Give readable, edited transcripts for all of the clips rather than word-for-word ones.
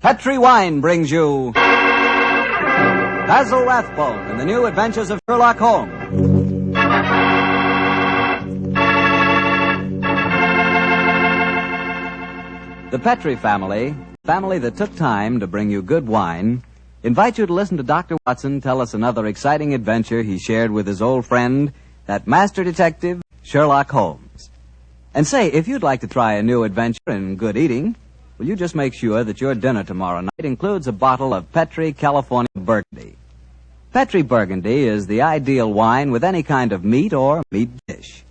Petri Wine brings you Basil Rathbone and the New Adventures of Sherlock Holmes. The Petri family that took time to bring you good wine, invite you to listen to Dr. Watson tell us another exciting adventure he shared with his old friend, that master detective, Sherlock Holmes. And say, if you'd like to try a new adventure in good eating, will you just make sure that your dinner tomorrow night includes a bottle of Petri California Burgundy. Petri Burgundy is the ideal wine with any kind of meat or meat dish.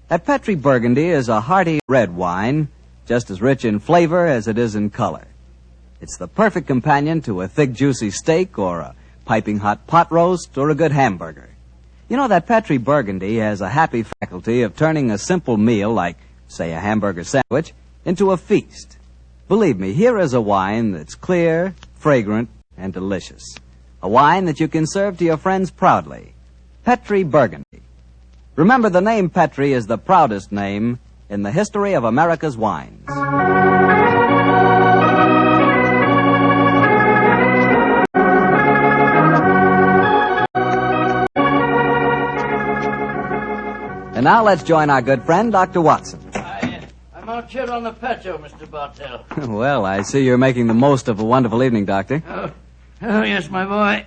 That Petri Burgundy is a hearty red wine, just as rich in flavor as it is in color. It's the perfect companion to a thick, juicy steak or a piping hot pot roast or a good hamburger. You know, that Petri Burgundy has a happy faculty of turning a simple meal like, say, a hamburger sandwich, into a feast. Believe me, here is a wine that's clear, fragrant, and delicious. A wine that you can serve to your friends proudly. Petri Burgundy. Remember, the name Petri is the proudest name in the history of America's wines. And now let's join our good friend, Dr. Watson. I'm out here on the patio, Mr. Bartell. Well, I see you're making the most of a wonderful evening, Doctor. Oh, yes, my boy.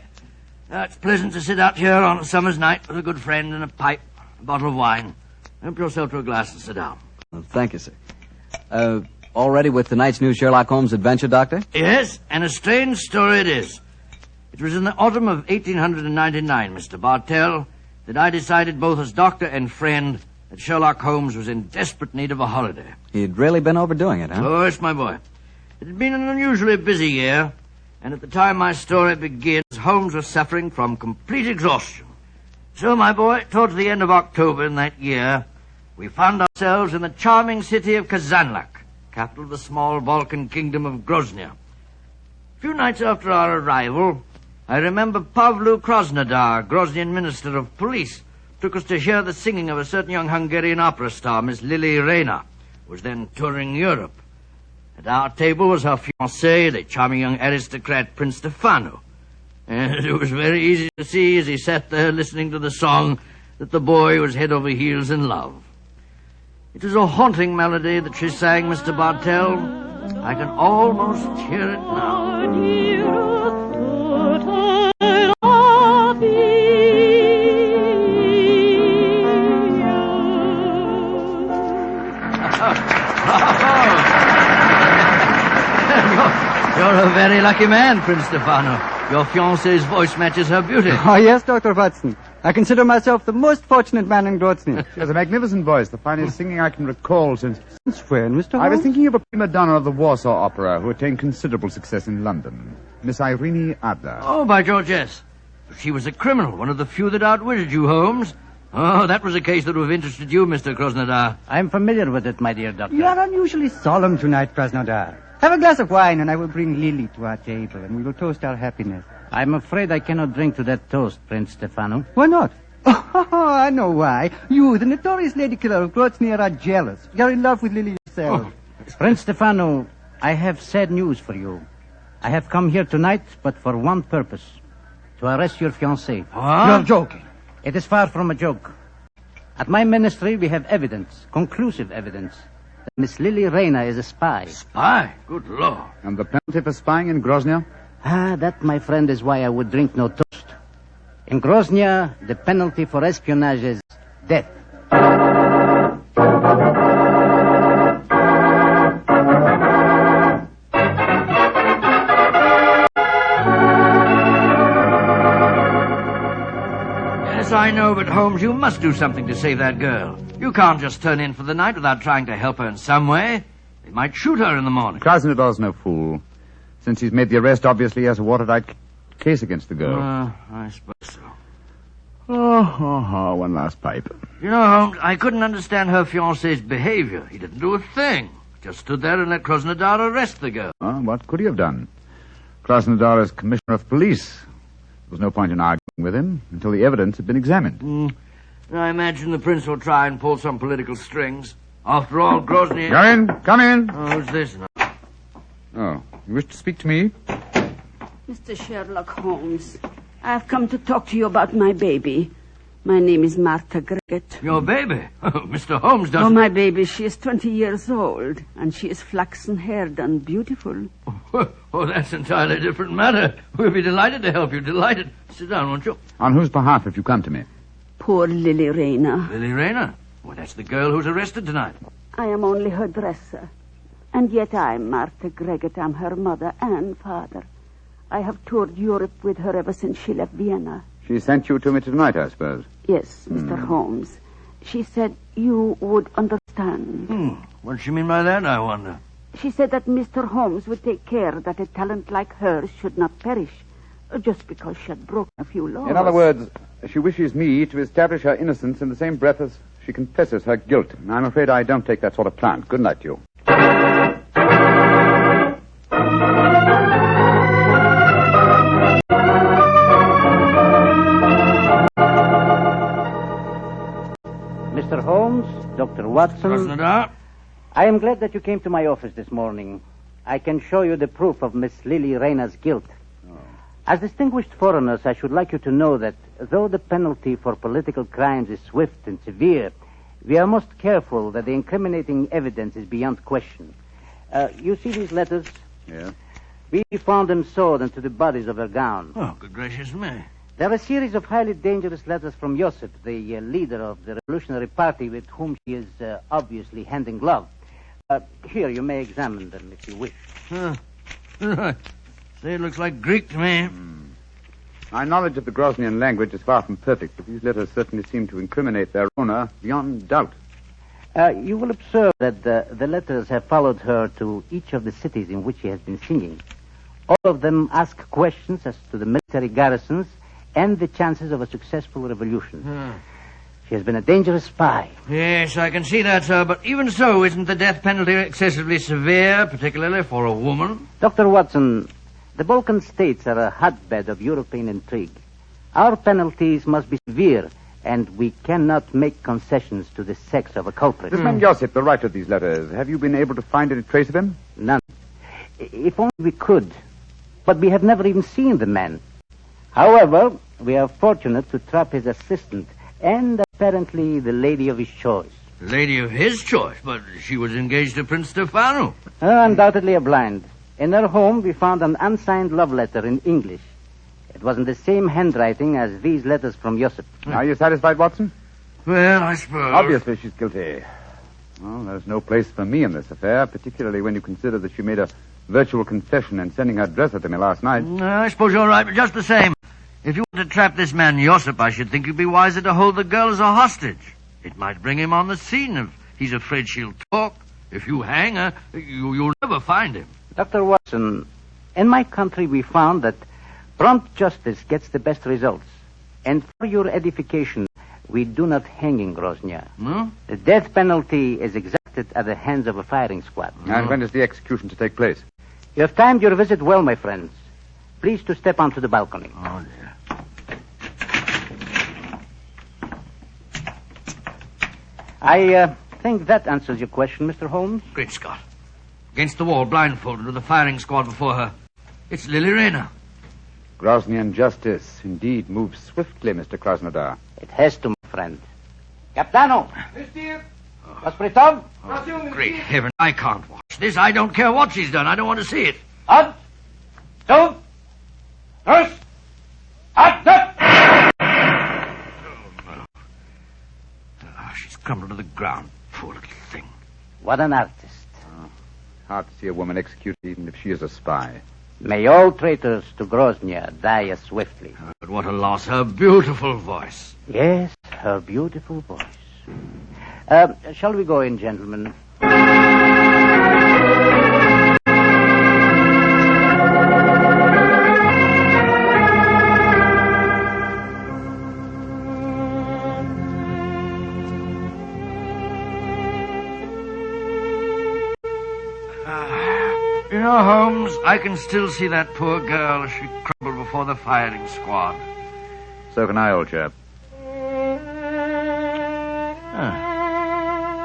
It's pleasant to sit out here on a summer's night with a good friend and a pipe, a bottle of wine. Help yourself to a glass and sit down. Well, thank you, sir. All ready with tonight's new Sherlock Holmes adventure, Doctor? Yes, and a strange story it is. It was in the autumn of 1899, Mr. Bartell, that I decided both as doctor and friend that Sherlock Holmes was in desperate need of a holiday. He'd really been overdoing it, huh? Oh, yes, my boy. It had been an unusually busy year, and at the time my story begins, Holmes was suffering from complete exhaustion. So, my boy, towards the end of October in that year, we found ourselves in the charming city of Kazanlak, capital of the small Balkan kingdom of Grozny. A few nights after our arrival, I remember Pavlu Krasnodar, Groznian Minister of Police, took us to hear the singing of a certain young Hungarian opera star, Miss Lily Rayner, who was then touring Europe. At our table was her fiancé, the charming young aristocrat Prince Stefano. And it was very easy to see as he sat there listening to the song that the boy was head over heels in love. It was a haunting melody that she sang, Mr. Bartell. I can almost hear it now. You're a very lucky man, Prince Stefano. Your fiancée's voice matches her beauty. Oh, yes, Dr. Watson. I consider myself the most fortunate man in Grozny. She has a magnificent voice, the finest singing I can recall since... Since when, Mr. Holmes? I was thinking of a prima donna of the Warsaw Opera who attained considerable success in London. Miss Irene Adler. Oh, by George, yes. She was a criminal, one of the few that outwitted you, Holmes. Oh, that was a case that would have interested you, Mr. Krasnodar. I'm familiar with it, my dear doctor. You are unusually solemn tonight, Krasnodar. Have a glass of wine, and I will bring Lily to our table, and we will toast our happiness. I'm afraid I cannot drink to that toast, Prince Stefano. Why not? Oh, I know why. You, the notorious lady killer of Grozny, are jealous. You're in love with Lily yourself. Oh. Prince Stefano, I have sad news for you. I have come here tonight, but for one purpose. To arrest your fiancée. What? You're joking. It is far from a joke. At my ministry, we have evidence, conclusive evidence, that Miss Lily Rayner is a spy. Spy? Good Lord. And the penalty for spying in Grozny? That, my friend, is why I would drink no toast. In Grozny, the penalty for espionage is death. Yes, I know, but Holmes, you must do something to save that girl. You can't just turn in for the night without trying to help her in some way. They might shoot her in the morning. Krasnodar's no fool. Since he's made the arrest, obviously he has a watertight case against the girl. I suppose so. One last pipe. You know, Holmes, I couldn't understand her fiancé's behavior. He didn't do a thing. Just stood there and let Krasnodar arrest the girl. What could he have done? Krasnodar is commissioner of police. There was no point in arguing with him until the evidence had been examined. I imagine the prince will try and pull some political strings. After all, Grozny... Come in. Oh, who's this now? Oh, you wish to speak to me? Mr. Sherlock Holmes, I've come to talk to you about my baby. My name is Martha Greggett. Your baby? Oh, Mr. Holmes doesn't... Oh, my baby, she is 20 years old, and she is flaxen-haired and beautiful. Oh, that's an entirely different matter. We'll be delighted to help you, delighted. Sit down, won't you? On whose behalf have you come to me? Poor Lily Rayner. Lily Rayner? Well, that's the girl who's arrested tonight. I am only her dresser. And yet I'm Martha Greggett. I'm her mother and father. I have toured Europe with her ever since she left Vienna. She sent you to me tonight, I suppose. Yes, Mr. Holmes. She said you would understand. What does she mean by that, I wonder? She said that Mr. Holmes would take care that a talent like hers should not perish, just because she had broken a few laws. In other words, she wishes me to establish her innocence in the same breath as she confesses her guilt. I'm afraid I don't take that sort of plant. Good night to you. Mr. Holmes, Dr. Watson, Krasnodar? I am glad that you came to my office this morning. I can show you the proof of Miss Lily Rayner's guilt. As distinguished foreigners, I should like you to know that though the penalty for political crimes is swift and severe, we are most careful that the incriminating evidence is beyond question. You see these letters? Yeah. We found them sewed into the bodies of her gown. Oh, good gracious me. They're a series of highly dangerous letters from Joseph, the leader of the Revolutionary Party with whom she is obviously hand in glove. Here, you may examine them if you wish. Say, it looks like Greek to me. My knowledge of the Grosnian language is far from perfect, but these letters certainly seem to incriminate their owner beyond doubt. You will observe that the letters have followed her to each of the cities in which she has been singing. All of them ask questions as to the military garrisons and the chances of a successful revolution. She has been a dangerous spy. Yes, I can see that, sir. But even so, isn't the death penalty excessively severe, particularly for a woman? Dr. Watson, the Balkan states are a hotbed of European intrigue. Our penalties must be severe, and we cannot make concessions to the sex of a culprit. This man Joseph, the writer of these letters, have you been able to find any trace of him? None. If only we could. But we have never even seen the man. However, we are fortunate to trap his assistant and apparently the lady of his choice. Lady of his choice, but she was engaged to Prince Stefano. Undoubtedly a blind. In her home, we found an unsigned love letter in English. It was in the same handwriting as these letters from Joseph. Are you satisfied, Watson? Well, I suppose. Obviously she's guilty. Well, there's no place for me in this affair, particularly when you consider that she made a virtual confession in sending her dresser to me last night. I suppose you're right, but just the same. If you want to trap this man Josip, I should think you'd be wiser to hold the girl as a hostage. It might bring him on the scene if he's afraid she'll talk. If you hang her, you'll never find him. Dr. Watson, in my country we found that prompt justice gets the best results. And for your edification, we do not hang in Grozny. No? The death penalty is exacted at the hands of a firing squad. And when is the execution to take place? You have timed your visit well, my friends. Please to step onto the balcony. Oh, dear. I think that answers your question, Mr. Holmes. Great Scott. Against the wall, blindfolded, with a firing squad before her. It's Lily Rayner. Grosnian justice indeed moves swiftly, Mr. Krasnodar. It has to, my friend. Capitano! Ospritov! Great heaven, I can't watch this. I don't care what she's done. I don't want to see it. Up! Two! First! Up! She's crumbled to the ground. Poor little thing. What an artist. Hard to see a woman executed even if she is a spy. May all traitors to Grozny die as swiftly. But what a loss. Her beautiful voice. Yes, her beautiful voice. Shall we go in, gentlemen? You know, Holmes, I can still see that poor girl as she crumbled before the firing squad. So can I, old chap.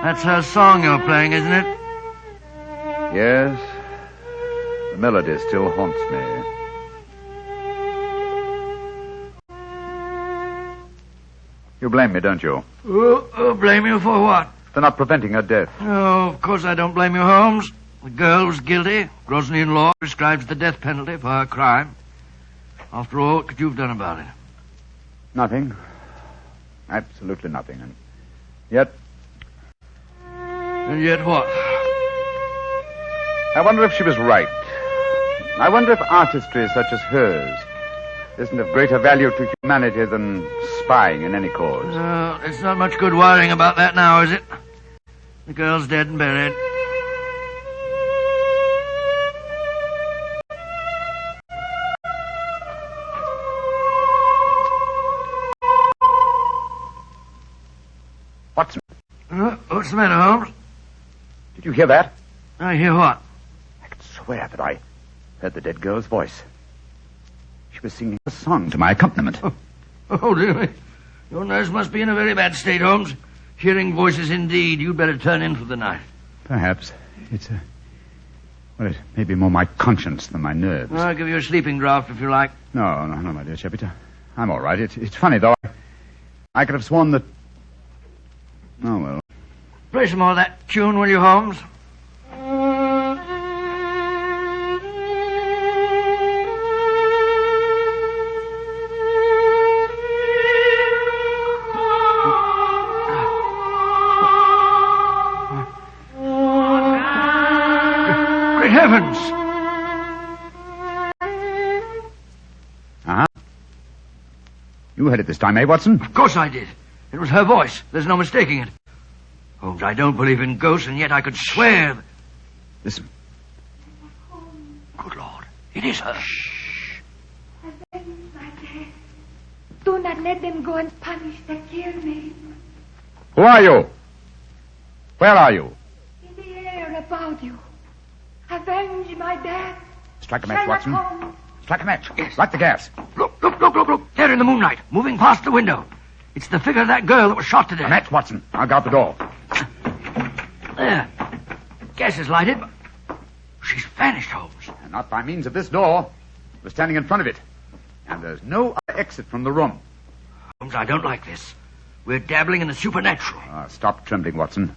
That's her song you're playing, isn't it? Yes. The melody still haunts me. You blame me, don't you? Blame you for what? For not preventing her death. Oh, of course I don't blame you, Holmes. The girl was guilty. Grosnian law prescribes the death penalty for her crime. After all, what could you have done about it? Nothing. Absolutely nothing. And yet... And yet what? I wonder if she was right. I wonder if artistry such as hers isn't of greater value to humanity than spying in any cause. It's not much good worrying about that now, is it? The girl's dead and buried. Watson, What's the matter, Holmes? did you hear that? I hear what? I can swear that I heard the dead girl's voice. She was singing a song to my accompaniment. Oh, dear. Your nurse must be in a very bad state, Holmes. Hearing voices indeed. You'd better turn in for the night. Perhaps. It's well, it may be more my conscience than my nerves. I'll give you a sleeping draught if you like. No, my dear Shepard. I'm all right. It's funny, though. I could have sworn that... Oh, well. Play some more of that tune, will you, Holmes? Great heavens! Uh-huh. You heard it this time, eh, Watson? Of course I did. It was her voice. There's no mistaking it. Holmes, I don't believe in ghosts, and yet I could swear... Listen. Good Lord. It is her. Avenge my death. Do not let them go and punish the killed me. Who are you? Where are you? In the air about you. Avenge my death. Strike a match, Sherlock Watson. Holmes. Strike a match. Light the gas. Look. There in the moonlight, moving past the window. It's the figure of that girl that was shot to death. A match, Watson. I'll guard the door. There. Gas is lighted, but she's vanished, Holmes. And not by means of this door. We're standing in front of it. And there's no other exit from the room. Holmes, I don't like this. We're dabbling in the supernatural. Stop trembling, Watson.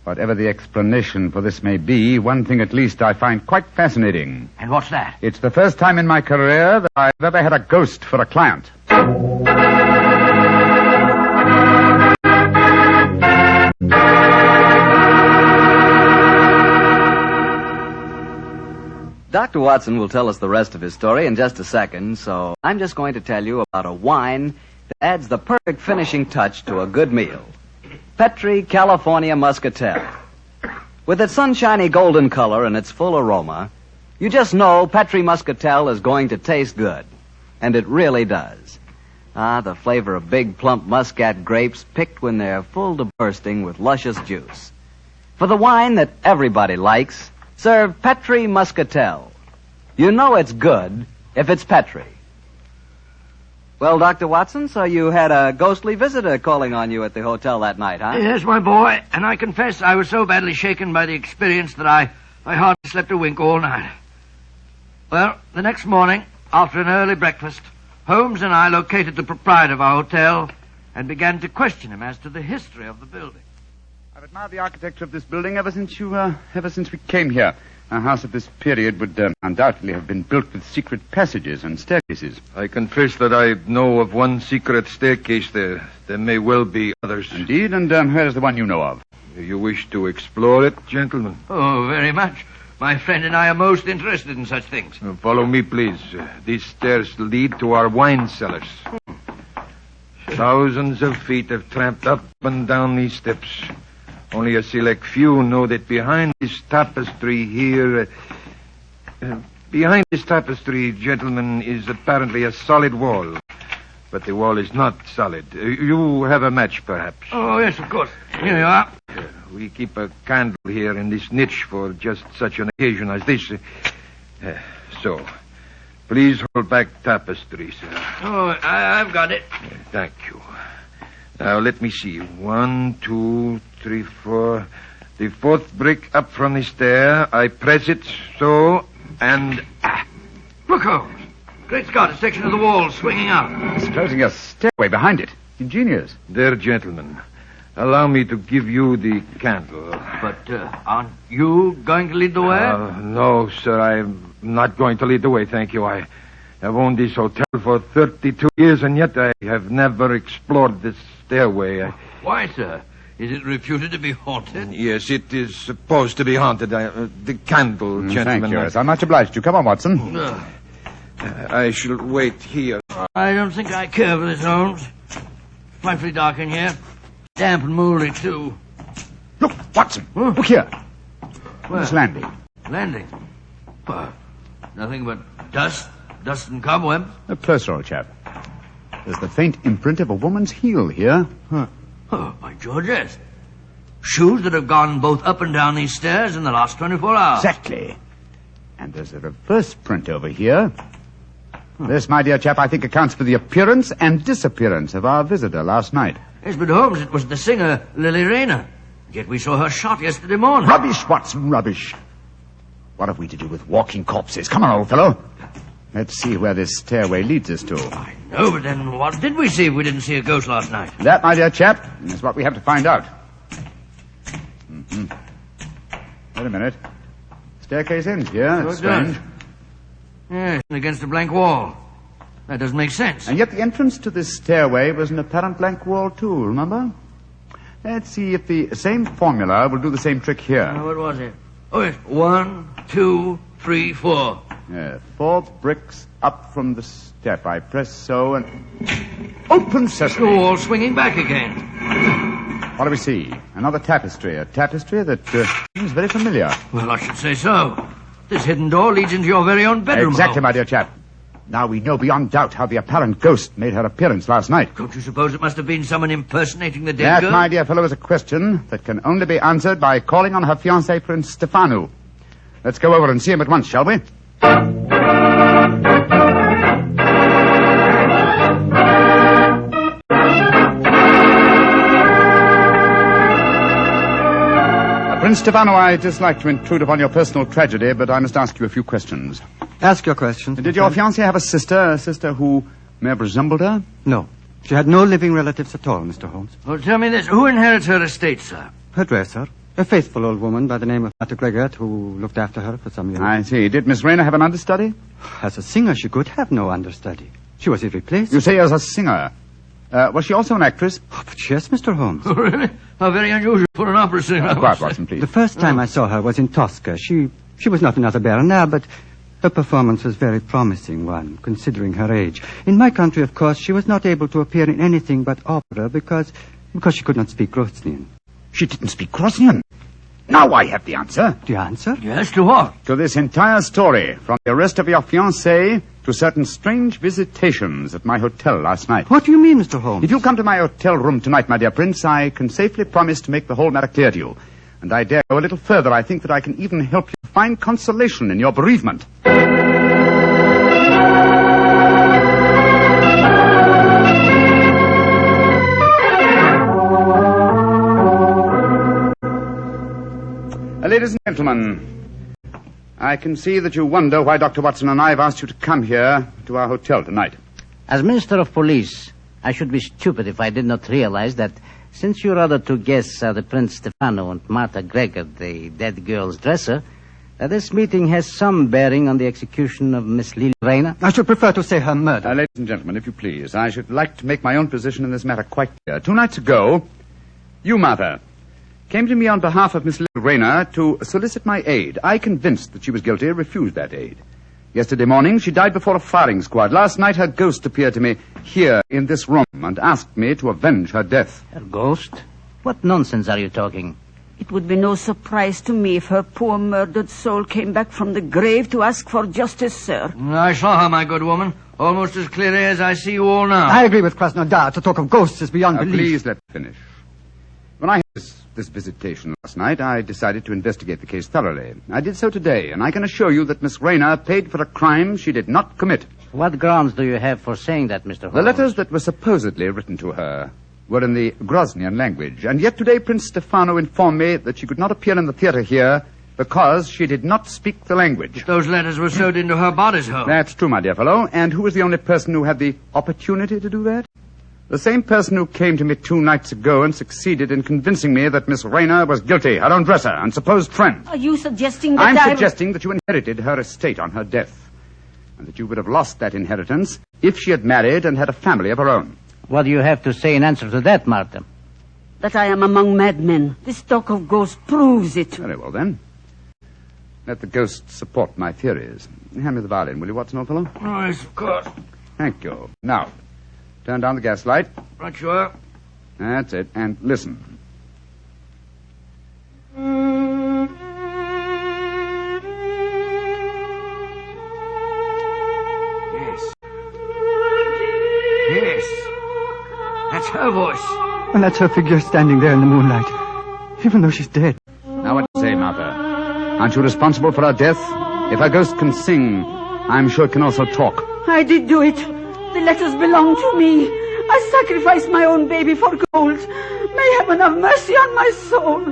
Whatever the explanation for this may be, one thing at least I find quite fascinating. And what's that? It's the first time in my career that I've ever had a ghost for a client. Dr. Watson will tell us the rest of his story in just a second, so I'm just going to tell you about a wine that adds the perfect finishing touch to a good meal. Petri California Muscatel. With its sunshiny golden color and its full aroma, you just know Petri Muscatel is going to taste good. And it really does. The flavor of big, plump Muscat grapes picked when they're full to bursting with luscious juice. For the wine that everybody likes, serve Petri Muscatel. You know it's good if it's Petri. Well, Dr. Watson, so you had a ghostly visitor calling on you at the hotel that night, huh? Yes, my boy, and I confess I was so badly shaken by the experience that I hardly slept a wink all night. Well, the next morning, after an early breakfast, Holmes and I located the proprietor of our hotel and began to question him as to the history of the building. I've admired the architecture of this building ever since we came here. A house of this period would undoubtedly have been built with secret passages and staircases. I confess that I know of one secret staircase there. There may well be others. Indeed, and where is the one you know of? Do you wish to explore it, gentlemen? Oh, very much. My friend and I are most interested in such things. Follow me, please. These stairs lead to our wine cellars. Thousands of feet have tramped up and down these steps. Only a select few know that behind this tapestry here... behind this tapestry, gentlemen, is apparently a solid wall. But the wall is not solid. You have a match, perhaps. Oh, yes, of course. Here you are. We keep a candle here in this niche for just such an occasion as this. So, please hold back tapestry, sir. Oh, I've got it. Thank you. Now, let me see. 1, 2, 3, 4. The fourth brick up from the stair. I press it so. And... Look, Holmes. Great Scott, a section of the wall swinging up. It's closing a stairway behind it. Ingenious. There, gentlemen. Allow me to give you the candle. But aren't you going to lead the way? No, sir. I'm not going to lead the way, thank you. I have owned this hotel for 32 years, and yet I have never explored this stairway. Why, sir? Is it reputed to be haunted? Yes, it is supposed to be haunted. The candle, gentlemen. Thank you. Yes, I'm much obliged to you. Come on, Watson. I shall wait here. I don't think I care for this, Holmes. Frightfully dark in here. Damp and mouldy, too. Look, Watson. Look here. Where? This landing. Landing? Nothing but dust and cobwebs. Closer, old chap. There's the faint imprint of a woman's heel here. Oh, by George, yes. Shoes that have gone both up and down these stairs in the last 24 hours. Exactly. And there's a reverse print over here. This, my dear chap, I think accounts for the appearance and disappearance of our visitor last night. Yes, but Holmes, it was the singer, Lily Rayner. Yet we saw her shot yesterday morning. Rubbish, Watson, rubbish. What have we to do with walking corpses? Come on, old fellow. Let's see where this stairway leads us to. I know, but then what did we see if we didn't see a ghost last night? That, my dear chap, is what we have to find out. Wait a minute. Staircase ends here. That's strange. Yes, against a blank wall. That doesn't make sense. And yet the entrance to this stairway was an apparent blank wall, too, remember? Let's see if the same formula will do the same trick here. What was it? Oh, yes. 1, 2, 3, 4. 4 bricks up from the step. I press so and... Open sesame! The wall swinging back again. What do we see? Another tapestry. A tapestry that seems very familiar. Well, I should say so. This hidden door leads into your very own bedroom. Exactly, my dear chap. Now we know beyond doubt how the apparent ghost made her appearance last night. Don't you suppose it must have been someone impersonating the dead girl? That, my dear fellow, is a question that can only be answered by calling on her fiancé, Prince Stefano. Let's go over and see him at once, shall we? Prince Stefano, I'd just like to intrude upon your personal tragedy, but I must ask you a few questions. Ask your questions. Did your fiancée have a sister who may have resembled her? No. She had no living relatives at all, Mr. Holmes. Well, tell me this. Who inherits her estate, sir? Her dresser. A faithful old woman by the name of Martha Greggett, who looked after her for some years. I see. Did Miss Rayner have an understudy? As a singer, she could have no understudy. She was irreplaceable. You say as a singer. Was she also an actress? Oh, but yes, Mr. Holmes. Oh, really? How very unusual for an opera singer. Quiet, Watson, please. The first time I saw her was in Tosca. She was not another Berna, but her performance was very promising one, considering her age. In my country, of course, she was not able to appear in anything but opera because she could not speak Grosnian. She didn't speak Grosnian? Now I have the answer. The answer? Yes, to what? To this entire story, from the arrest of your fiancée to certain strange visitations at my hotel last night. What do you mean, Mr. Holmes? If you come to my hotel room tonight, my dear Prince, I can safely promise to make the whole matter clear to you. And I dare go a little further. I think that I can even help you find consolation in your bereavement. Ladies and gentlemen, I can see that you wonder why Dr. Watson and I have asked you to come here to our hotel tonight. As Minister of Police, I should be stupid if I did not realize that since your other two guests are the Prince Stefano and Martha Greggett, the dead girl's dresser, that this meeting has some bearing on the execution of Miss Lily Rayner. I should prefer to say her murder. Ladies and gentlemen, if you please, I should like to make my own position in this matter quite clear. 2 nights ago, you, Martha, came to me on behalf of Miss Lily Rayner to solicit my aid. I, convinced that she was guilty, refused that aid. Yesterday morning, she died before a firing squad. Last night, her ghost appeared to me here in this room and asked me to avenge her death. Her ghost? What nonsense are you talking? It would be no surprise to me if her poor murdered soul came back from the grave to ask for justice, sir. I saw her, my good woman, almost as clearly as I see you all now. I agree with Krasnodar. To talk of ghosts is beyond belief. Please let me finish. When I had this visitation last night, I decided to investigate the case thoroughly. I did so today, and I can assure you that Miss Rayner paid for a crime she did not commit. What grounds do you have for saying that, Mr. Holmes? The letters that were supposedly written to her were in the Grosnian language, and yet today Prince Stefano informed me that she could not appear in the theater here because she did not speak the language. But those letters were sewed into her bodice hole. That's true, my dear fellow. And who was the only person who had the opportunity to do that? The same person who came to me 2 nights ago and succeeded in convincing me that Miss Rayner was guilty, her own dresser and supposed friend. Are you suggesting that I'm suggesting that you inherited her estate on her death, and that you would have lost that inheritance if she had married and had a family of her own. What do you have to say in answer to that, Martha? That I am among madmen. This talk of ghosts proves it. Very well, then. Let the ghosts support my theories. Hand me the violin, will you, Watson, old fellow? Oh, yes, of course. Thank you. Now, turn down the gas light. Right you are. That's it. And listen. Yes. Yes. That's her voice. And that's her figure standing there in the moonlight, even though she's dead. Now what do you say, Martha? Aren't you responsible for her death? If a ghost can sing, I'm sure it can also talk. I did do it. The letters belong to me. I sacrificed my own baby for gold. May heaven have mercy on my soul.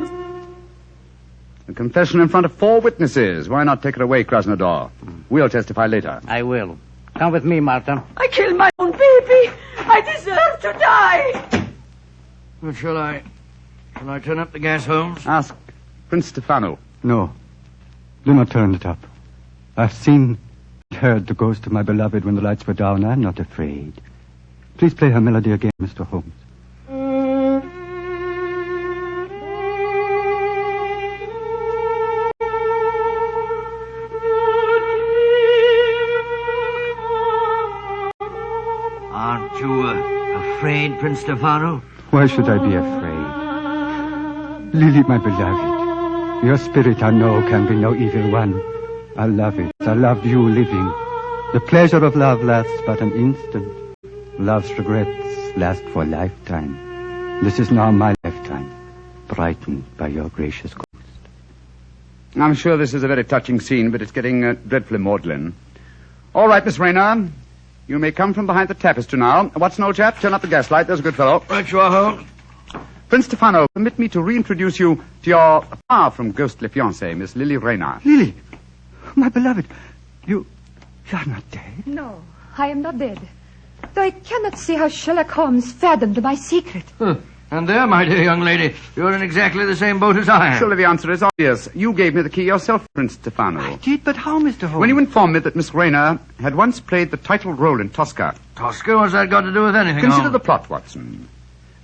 A confession in front of 4 witnesses. Why not take her away, Krasnodar? We'll testify later. I will. Come with me, Martha. I killed my own baby. I deserve to die. Well, shall I turn up the gas, Holmes? Ask Prince Stefano. No, do not turn it up. I've seen and heard the ghost of my beloved when the lights were down. I'm not afraid. Please play her melody again, Mr. Holmes. Aren't you afraid, Prince Stefano? Why should I be afraid? Lily, my beloved, your spirit I know can be no evil one. I love it. I love you living. The pleasure of love lasts but an instant. Love's regrets last for a lifetime. This is now my lifetime, brightened by your gracious ghost. I'm sure this is a very touching scene, but it's getting dreadfully maudlin. All right, Miss Rayner. You may come from behind the tapestry now. Watson, old chap, turn up the gaslight. There's a good fellow. Right you are, Holmes. Prince Stefano, permit me to reintroduce you to your far from ghostly fiancée, Miss Lily Rayner. Lily, my beloved, you're not dead. No, I am not dead. Though I cannot see how Sherlock Holmes fathomed my secret. And there, my dear young lady, you're in exactly the same boat as I am. Surely the answer is obvious. You gave me the key yourself, Prince Stefano. I did, but how, Mr. Holmes? When you informed me that Miss Rayner had once played the title role in Tosca. Tosca, what's that got to do with anything? Consider Holmes? the plot, Watson.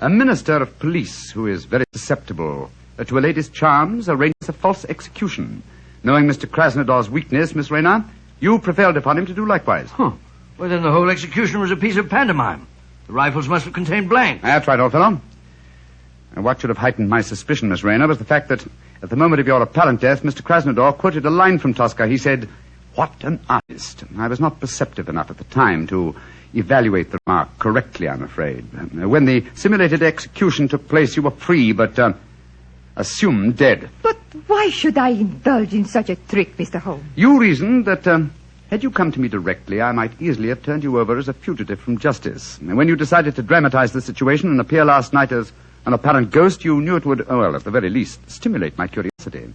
A minister of police who is very susceptible to a lady's charms arranges a false execution. Knowing Mr. Krasnodar's weakness, Miss Rayner, you prevailed upon him to do likewise. Well, then the whole execution was a piece of pantomime. The rifles must have contained blanks. That's right, old fellow. And what should have heightened my suspicion, Miss Rayner, was the fact that at the moment of your apparent death, Mr. Krasnodar quoted a line from Tosca. He said, "What an artist." I was not perceptive enough at the time to evaluate the remark correctly, I'm afraid. When the simulated execution took place, you were free, but assumed dead. But why should I indulge in such a trick, Mr. Holmes? You reasoned that had you come to me directly, I might easily have turned you over as a fugitive from justice. And when you decided to dramatize the situation and appear last night as an apparent ghost, you knew it would, well, at the very least, stimulate my curiosity.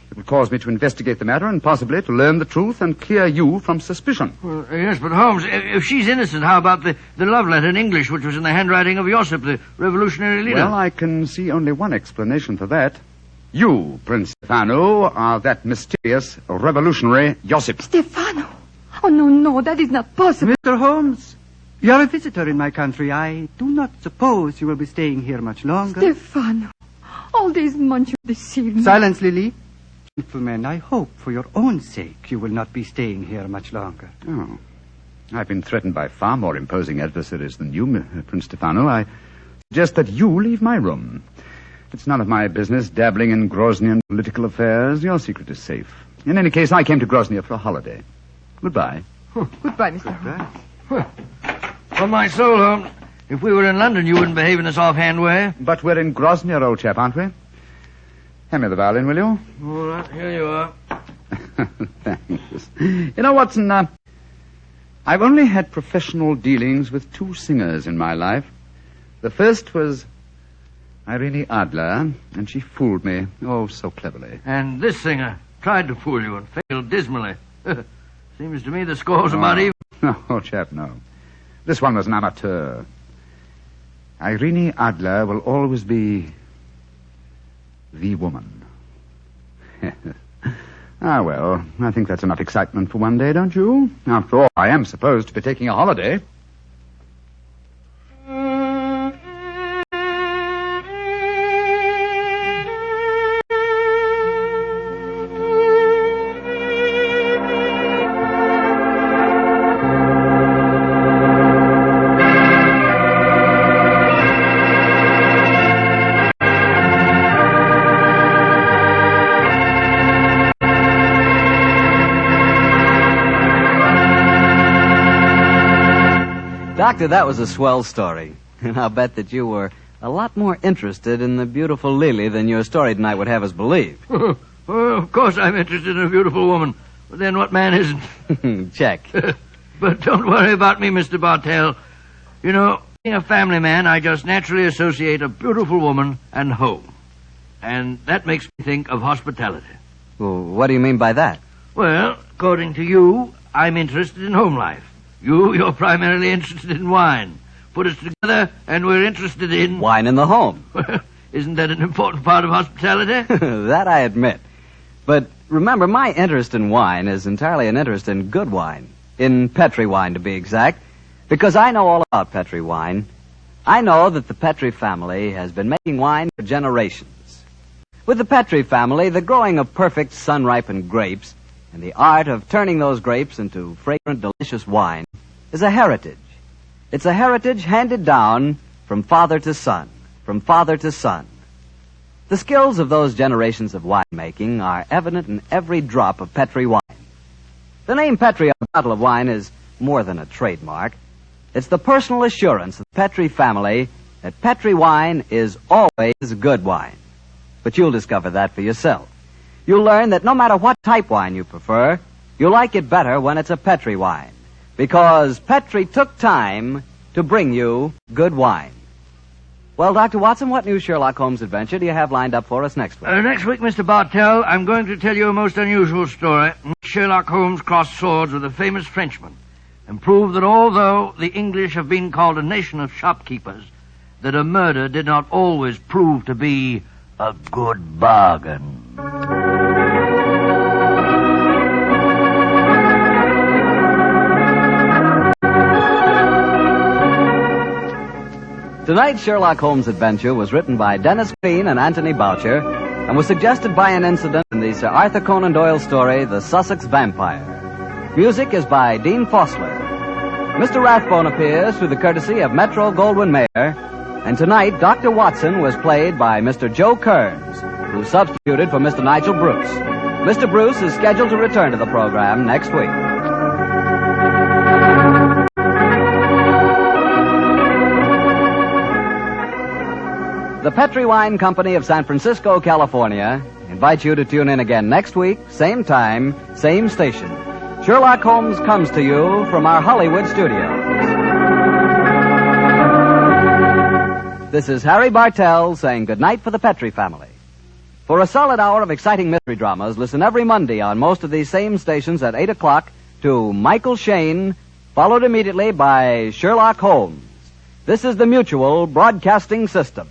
It would cause me to investigate the matter and possibly to learn the truth and clear you from suspicion. Well, yes, but Holmes, if she's innocent, how about the love letter in English, which was in the handwriting of Josip, the revolutionary leader? Well, I can see only one explanation for that. You, Prince Stefano, are that mysterious revolutionary Josip. Stefano! Oh, no, that is not possible. Mr. Holmes, you're a visitor in my country. I do not suppose you will be staying here much longer. Stefano, all these months you deceived me. Silence, Lily. Gentlemen, I hope for your own sake you will not be staying here much longer. Oh. I've been threatened by far more imposing adversaries than you, Prince Stefano. I suggest that you leave my room. It's none of my business dabbling in Groznian political affairs. Your secret is safe. In any case, I came to Grozny for a holiday. Goodbye. Goodbye, Mr. Holmes. On my soul, Holmes, if we were in London, you wouldn't behave in this offhand way. But we're in Grozny, old chap, aren't we? Hand me the violin, will you? All right, here you are. Thanks. You know, Watson, I've only had professional dealings with 2 singers in my life. The first was Irene Adler, and she fooled me, oh, so cleverly. And this singer, tried to fool you and failed dismally. Seems to me the score's about even. No, old chap, no. This one was an amateur. Irene Adler will always be the woman. Ah, well, I think that's enough excitement for one day, don't you? After all, I am supposed to be taking a holiday. Doctor, that was a swell story. And I'll bet that you were a lot more interested in the beautiful Lily than your story tonight would have us believe. Well, of course I'm interested in a beautiful woman. But then what man isn't? Check. But don't worry about me, Mr. Bartell. You know, being a family man, I just naturally associate a beautiful woman and home. And that makes me think of hospitality. Well, what do you mean by that? Well, according to you, I'm interested in home life. You're primarily interested in wine. Put us together, and we're interested in... Wine in the home. Isn't that an important part of hospitality? That I admit. But remember, my interest in wine is entirely an interest in good wine. In Petri wine, to be exact. Because I know all about Petri wine. I know that the Petri family has been making wine for generations. With the Petri family, the growing of perfect sun-ripened grapes and the art of turning those grapes into fragrant, delicious wine is a heritage. It's a heritage handed down from father to son, from father to son. The skills of those generations of winemaking are evident in every drop of Petri wine. The name Petri on a bottle of wine is more than a trademark. It's the personal assurance of the Petri family that Petri wine is always good wine. But you'll discover that for yourself. You'll learn that no matter what type wine you prefer, you'll like it better when it's a Petri wine. Because Petri took time to bring you good wine. Well, Dr. Watson, what new Sherlock Holmes adventure do you have lined up for us next week? Next week, Mr. Bartell, I'm going to tell you a most unusual story. Sherlock Holmes crossed swords with a famous Frenchman and proved that although the English have been called a nation of shopkeepers, that a murder did not always prove to be a good bargain. Tonight's Sherlock Holmes adventure was written by Dennis Green and Anthony Boucher and was suggested by an incident in the Sir Arthur Conan Doyle story, The Sussex Vampire. Music is by Dean Fossler. Mr. Rathbone appears through the courtesy of Metro-Goldwyn-Mayer, and tonight Dr. Watson was played by Mr. Joe Kearns, who substituted for Mr. Nigel Bruce. Mr. Bruce is scheduled to return to the program next week. The Petri Wine Company of San Francisco, California, invites you to tune in again next week, same time, same station. Sherlock Holmes comes to you from our Hollywood studio. This is Harry Bartell saying goodnight for the Petri family. For a solid hour of exciting mystery dramas, listen every Monday on most of these same stations at 8 o'clock to Michael Shayne, followed immediately by Sherlock Holmes. This is the Mutual Broadcasting System.